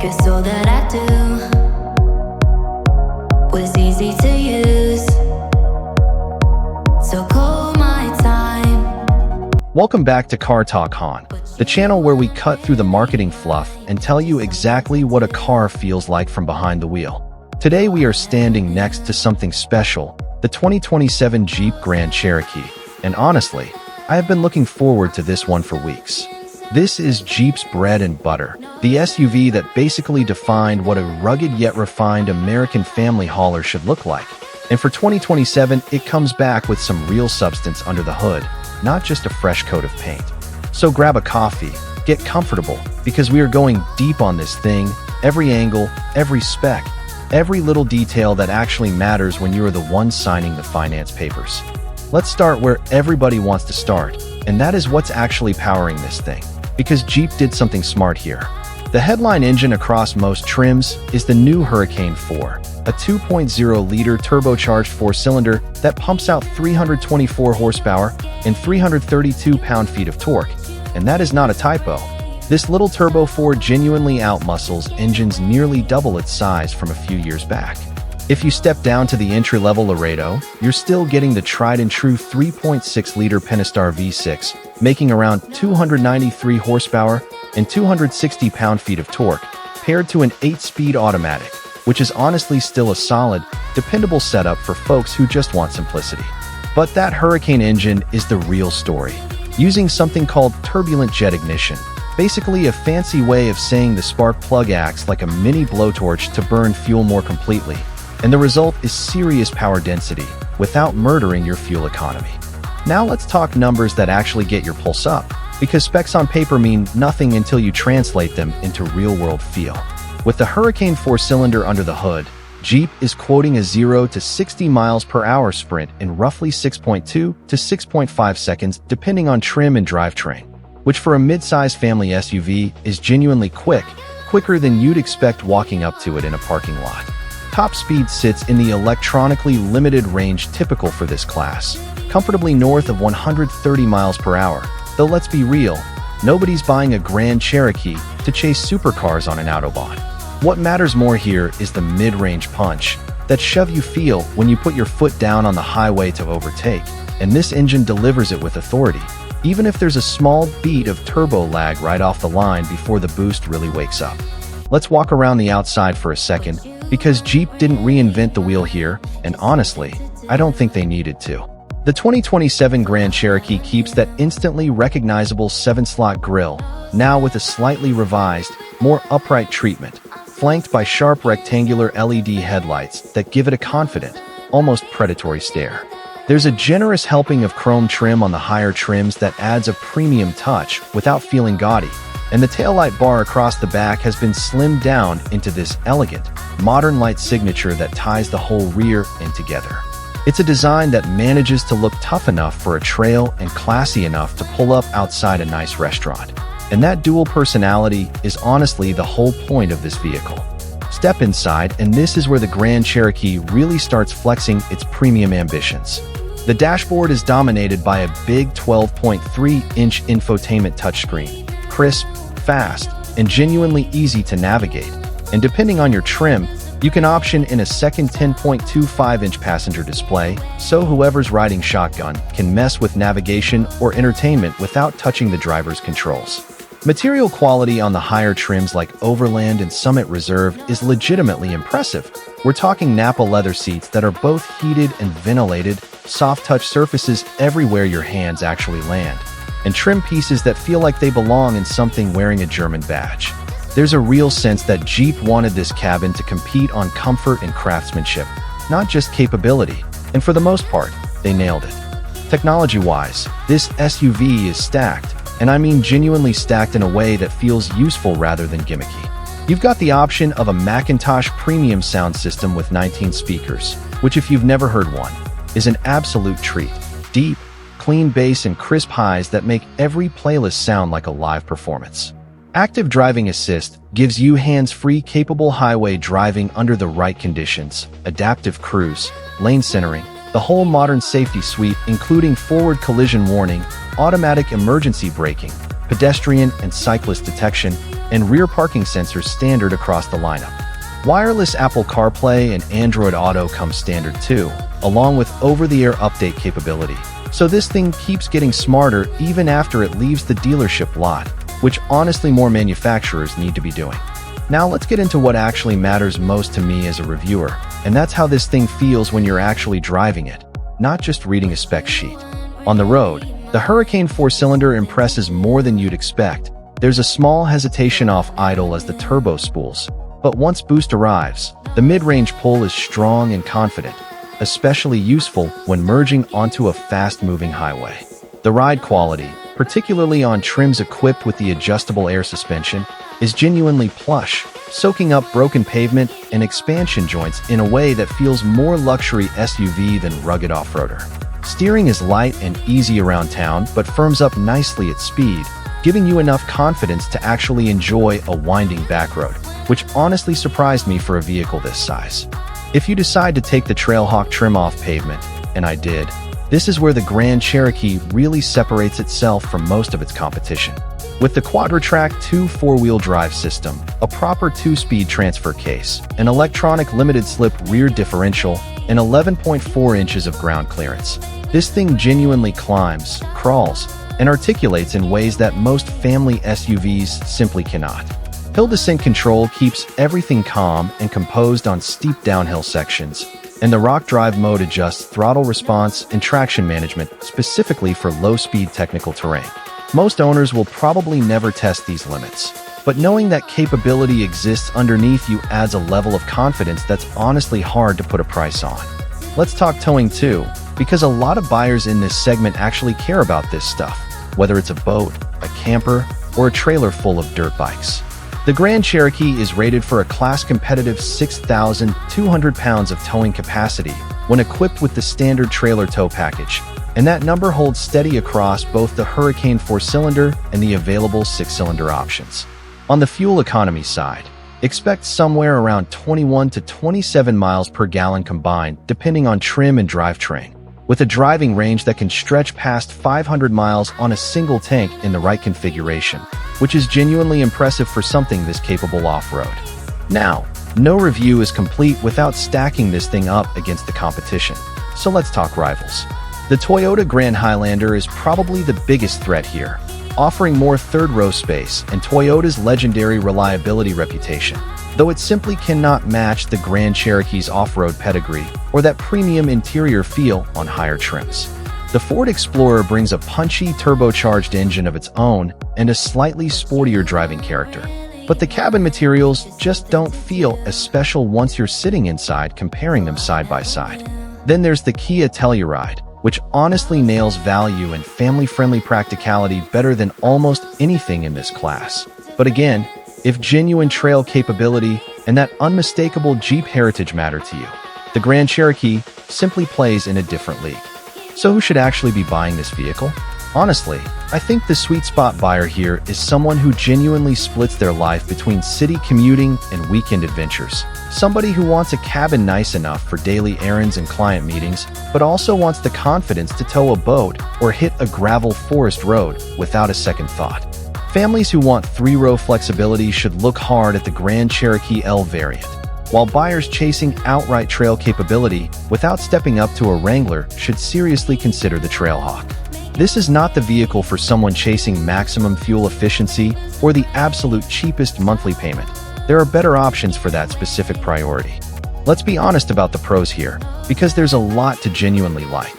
Cause all that I do was easy to use. So call my time. Welcome back to Car Talk Han, the channel where we cut through the marketing fluff and tell you exactly what a car feels like from behind the wheel. Today we are standing next to something special, the 2027 Jeep Grand Cherokee. And honestly, I have been looking forward to this one for weeks. This is Jeep's bread and butter, the SUV that basically defined what a rugged yet refined American family hauler should look like. And for 2027, it comes back with some real substance under the hood, not just a fresh coat of paint. So grab a coffee, get comfortable, because we are going deep on this thing, every angle, every spec, every little detail that actually matters when you are the one signing the finance papers. Let's start where everybody wants to start, and that is what's actually powering this thing. Because Jeep did something smart here. The headline engine across most trims is the new Hurricane 4, a 2.0-liter turbocharged four-cylinder that pumps out 324 horsepower and 332 pound-feet of torque. And that is not a typo. This little Turbo 4 genuinely outmuscles engines nearly double its size from a few years back. If you step down to the entry-level Laredo, you're still getting the tried-and-true 3.6-liter Pentastar V6, making around 293 horsepower and 260 pound-feet of torque, paired to an 8-speed automatic, which is honestly still a solid, dependable setup for folks who just want simplicity. But that Hurricane engine is the real story, using something called turbulent jet ignition, basically a fancy way of saying the spark plug acts like a mini blowtorch to burn fuel more completely. And the result is serious power density without murdering your fuel economy. Now let's talk numbers that actually get your pulse up, because specs on paper mean nothing until you translate them into real-world feel. With the Hurricane 4-cylinder under the hood, Jeep is quoting a 0 to 60 miles per hour sprint in roughly 6.2 to 6.5 seconds depending on trim and drivetrain, which for a mid-size family SUV is genuinely quicker than you'd expect walking up to it in a parking lot. Top speed sits in the electronically limited range typical for this class, comfortably north of 130 miles per hour. Though let's be real, nobody's buying a Grand Cherokee to chase supercars on an Autobahn. What matters more here is the mid-range punch, that shove you feel when you put your foot down on the highway to overtake, and this engine delivers it with authority, even if there's a small beat of turbo lag right off the line before the boost really wakes up. Let's walk around the outside for a second, because Jeep didn't reinvent the wheel here, and honestly, I don't think they needed to. The 2027 Grand Cherokee keeps that instantly recognizable 7-slot grille, now with a slightly revised, more upright treatment, flanked by sharp rectangular LED headlights that give it a confident, almost predatory stare. There's a generous helping of chrome trim on the higher trims that adds a premium touch without feeling gaudy, and the taillight bar across the back has been slimmed down into this elegant, modern light signature that ties the whole rear end together. It's a design that manages to look tough enough for a trail and classy enough to pull up outside a nice restaurant. And that dual personality is honestly the whole point of this vehicle. Step inside, and this is where the Grand Cherokee really starts flexing its premium ambitions. The dashboard is dominated by a big 12.3-inch infotainment touchscreen, crisp, fast, and genuinely easy to navigate. And depending on your trim, you can option in a second 10.25-inch passenger display, so whoever's riding shotgun can mess with navigation or entertainment without touching the driver's controls. Material quality on the higher trims like Overland and Summit Reserve is legitimately impressive. We're talking Nappa leather seats that are both heated and ventilated, soft-touch surfaces everywhere your hands actually land, and trim pieces that feel like they belong in something wearing a German badge. There's a real sense that Jeep wanted this cabin to compete on comfort and craftsmanship, not just capability, and for the most part, they nailed it. Technology-wise, this SUV is stacked, and I mean genuinely stacked in a way that feels useful rather than gimmicky. You've got the option of a McIntosh premium sound system with 19 speakers, which if you've never heard one, is an absolute treat. Deep, clean bass and crisp highs that make every playlist sound like a live performance. Active Driving Assist gives you hands-free capable highway driving under the right conditions, adaptive cruise, lane centering, the whole modern safety suite including forward collision warning, automatic emergency braking, pedestrian and cyclist detection, and rear parking sensors standard across the lineup. Wireless Apple CarPlay and Android Auto come standard too, along with over-the-air update capability. So this thing keeps getting smarter even after it leaves the dealership lot, which honestly more manufacturers need to be doing. Now let's get into what actually matters most to me as a reviewer, and that's how this thing feels when you're actually driving it, not just reading a spec sheet. On the road, the Hurricane 4-cylinder impresses more than you'd expect. There's a small hesitation off idle as the turbo spools, but once boost arrives, the mid-range pull is strong and confident, especially useful when merging onto a fast-moving highway. The ride quality, particularly on trims equipped with the adjustable air suspension, is genuinely plush, soaking up broken pavement and expansion joints in a way that feels more luxury SUV than rugged off-roader. Steering is light and easy around town, but firms up nicely at speed, giving you enough confidence to actually enjoy a winding back road, which honestly surprised me for a vehicle this size. If you decide to take the Trailhawk trim off pavement, and I did, this is where the Grand Cherokee really separates itself from most of its competition. With the Quadra-Track 2 4-wheel drive system, a proper 2-speed transfer case, an electronic limited-slip rear differential, and 11.4 inches of ground clearance, this thing genuinely climbs, crawls, and articulates in ways that most family SUVs simply cannot. Hill descent control keeps everything calm and composed on steep downhill sections, and the Rock Drive mode adjusts throttle response and traction management specifically for low-speed technical terrain. Most owners will probably never test these limits, but knowing that capability exists underneath you adds a level of confidence that's honestly hard to put a price on. Let's talk towing too, because a lot of buyers in this segment actually care about this stuff, whether it's a boat, a camper, or a trailer full of dirt bikes. The Grand Cherokee is rated for a class-competitive 6,200 pounds of towing capacity when equipped with the standard trailer tow package, and that number holds steady across both the Hurricane 4-cylinder and the available 6-cylinder options. On the fuel economy side, expect somewhere around 21 to 27 miles per gallon combined, depending on trim and drivetrain, with a driving range that can stretch past 500 miles on a single tank in the right configuration, which is genuinely impressive for something this capable off-road. Now, no review is complete without stacking this thing up against the competition, so let's talk rivals. The Toyota Grand Highlander is probably the biggest threat here, offering more third-row space and Toyota's legendary reliability reputation, though it simply cannot match the Grand Cherokee's off-road pedigree or that premium interior feel on higher trims. The Ford Explorer brings a punchy turbocharged engine of its own and a slightly sportier driving character, but the cabin materials just don't feel as special once you're sitting inside comparing them side by side. Then there's the Kia Telluride, which honestly nails value and family-friendly practicality better than almost anything in this class. But again, if genuine trail capability and that unmistakable Jeep heritage matter to you, the Grand Cherokee simply plays in a different league. So who should actually be buying this vehicle? Honestly, I think the sweet spot buyer here is someone who genuinely splits their life between city commuting and weekend adventures. Somebody who wants a cabin nice enough for daily errands and client meetings, but also wants the confidence to tow a boat or hit a gravel forest road without a second thought. Families who want 3-row flexibility should look hard at the Grand Cherokee L variant, while buyers chasing outright trail capability without stepping up to a Wrangler should seriously consider the Trailhawk. This is not the vehicle for someone chasing maximum fuel efficiency or the absolute cheapest monthly payment. There are better options for that specific priority. Let's be honest about the pros here, because there's a lot to genuinely like.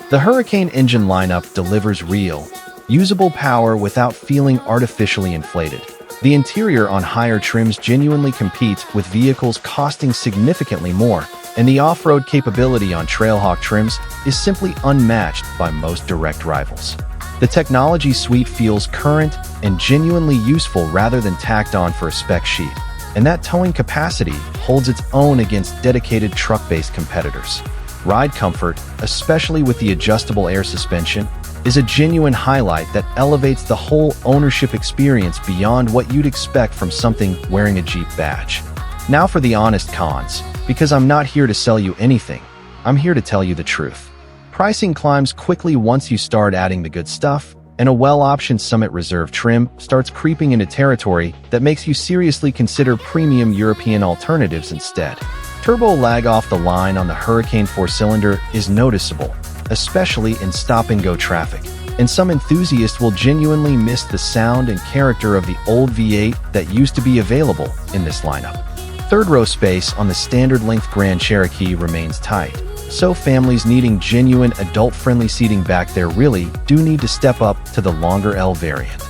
The Hurricane engine lineup delivers real, usable power without feeling artificially inflated. The interior on higher trims genuinely competes with vehicles costing significantly more, and the off-road capability on Trailhawk trims is simply unmatched by most direct rivals. The technology suite feels current and genuinely useful rather than tacked on for a spec sheet, and that towing capacity holds its own against dedicated truck-based competitors. Ride comfort, especially with the adjustable air suspension, is a genuine highlight that elevates the whole ownership experience beyond what you'd expect from something wearing a Jeep badge. Now for the honest cons, because I'm not here to sell you anything, I'm here to tell you the truth. Pricing climbs quickly once you start adding the good stuff, and a well-optioned Summit Reserve trim starts creeping into territory that makes you seriously consider premium European alternatives instead. Turbo lag off the line on the Hurricane 4-cylinder is noticeable, especially in stop-and-go traffic, and some enthusiasts will genuinely miss the sound and character of the old V8 that used to be available in this lineup. Third-row space on the standard-length Grand Cherokee remains tight, so families needing genuine adult-friendly seating back there really do need to step up to the longer L variant.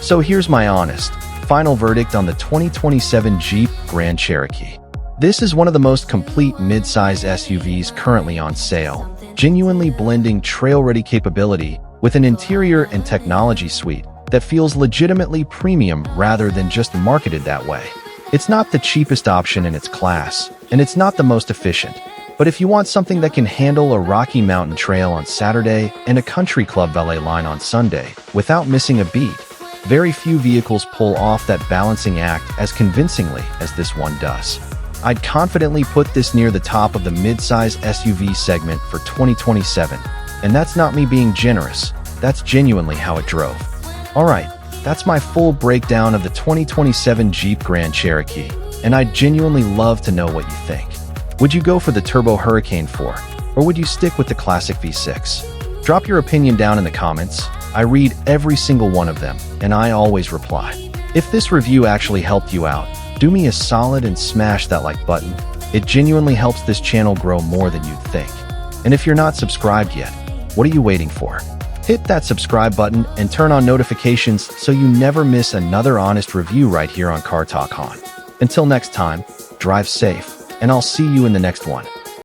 So here's my honest, final verdict on the 2027 Jeep Grand Cherokee. This is one of the most complete mid-size SUVs currently on sale, genuinely blending trail-ready capability with an interior and technology suite that feels legitimately premium rather than just marketed that way. It's not the cheapest option in its class, and it's not the most efficient. But if you want something that can handle a Rocky Mountain Trail on Saturday and a country club valet line on Sunday without missing a beat, very few vehicles pull off that balancing act as convincingly as this one does. I'd confidently put this near the top of the mid-size SUV segment for 2027, and that's not me being generous, that's genuinely how it drove. Alright, that's my full breakdown of the 2027 Jeep Grand Cherokee, and I'd genuinely love to know what you think. Would you go for the Turbo Hurricane 4, or would you stick with the classic V6? Drop your opinion down in the comments. I read every single one of them, and I always reply. If this review actually helped you out, do me a solid and smash that like button. It genuinely helps this channel grow more than you'd think. And if you're not subscribed yet, what are you waiting for? Hit that subscribe button and turn on notifications so you never miss another honest review right here on Car Talk On. Until next time, drive safe, and I'll see you in the next one.